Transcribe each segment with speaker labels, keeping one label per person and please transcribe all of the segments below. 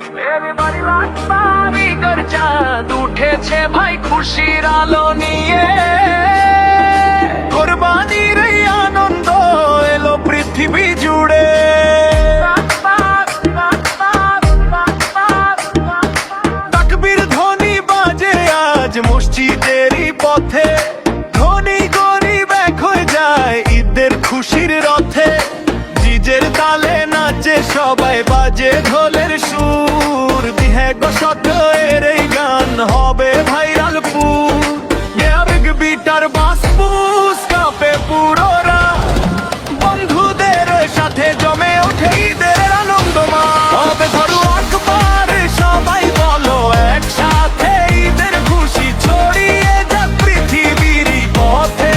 Speaker 1: Everybody likes Bobby कर चाँद उठेছে ভাই খুশির আলো নিয়ে কোরবানির এই আনন্দ এলো পৃথিবী জুড়ে তাকবীর ধ্বনি বাজে আজ মসজিদেরই পথে ধনী গরিব এক হয়ে যায় ঈদের খুশির রথে ডিজের তালে নাচে সবাই বাজে ঢোলের সুর দিহে গো শত এর এই গান হবে ভাইরাল পুর বিগ বিটার বাস বুস কাঁপে পুরো রাত বন্ধুদের সাথে জমে ওঠে ঈদের আনন্দ হবে ধরো আকবার সবাই বলো একসাথে ঈদের খুশি ছড়িয়ে যাক পৃথিবীর পথে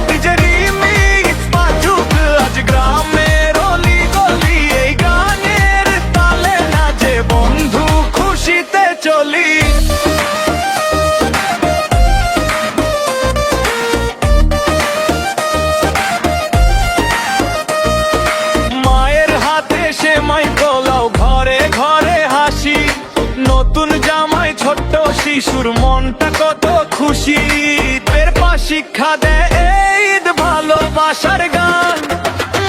Speaker 1: ডিজে রিমিক্স বাজুক আজ গ্রামের অলি গলি এই গানের তালে নাচে বন্ধু খুশিতে চলি সেমাই পোলাও ঘরে ঘরে হাসি নতুন জামাই ছোট্ট শিশুর মনটা কত খুশি ঈদের পা শিক্ষা দেয় ঈদ ভালোবাসার গান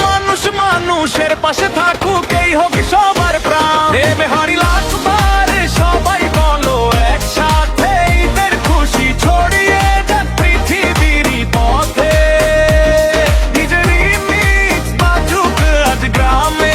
Speaker 1: মানুষ মানুষের পাশে থাকুক এই হোক সবার প্রাণ দেবে হরি লাখবার সবাই বলো একসাথে ঈদের খুশি ছড়িয়ে যাক পৃথিবীর পথে ডিজে রিমিক্স বাজুক আজ গ্রামে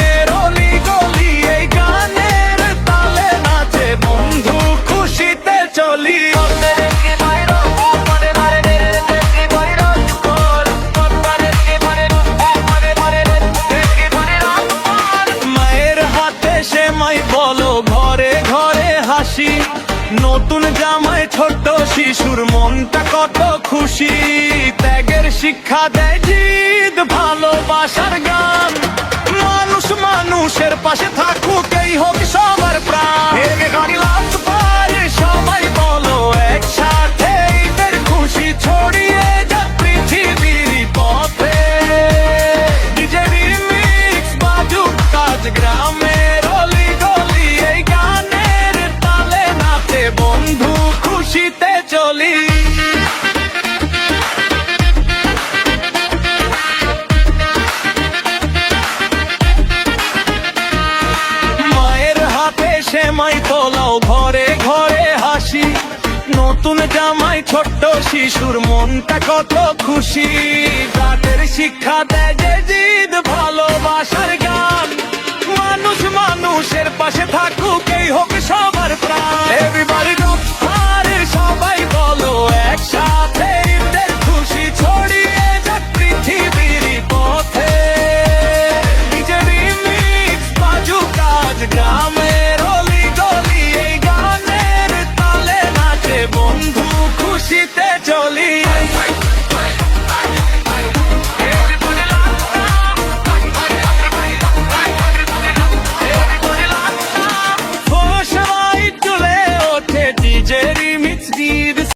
Speaker 1: বলো ঘরে ঘরে হাসি নতুন জামাই ছোট্ট শিশুর মনটা কত খুশি ত্যাগের শিক্ষা দেয় জিদ ভালোবাসার গান মানুষ মানুষের পাশে থাকুক এই হোক সবার প্রাণ সবাই বলো একসাথে ঈদের খুশি ছড়িয়ে যাক পৃথিবীর পথে ডিজে রিমিক্স বাজুক আজ গ্রামের বন্ধু খুশিতে চলি মায়ের হাতে সেমাই পোলাও ঘরে ঘরে হাসি নতুন জামাই ছোট্ট শিশুর মনটা কত খুশি তাদের শিক্ষা দেয় যে জিদ ভালোবাসার গান মানুষ মানুষের পাশে থাক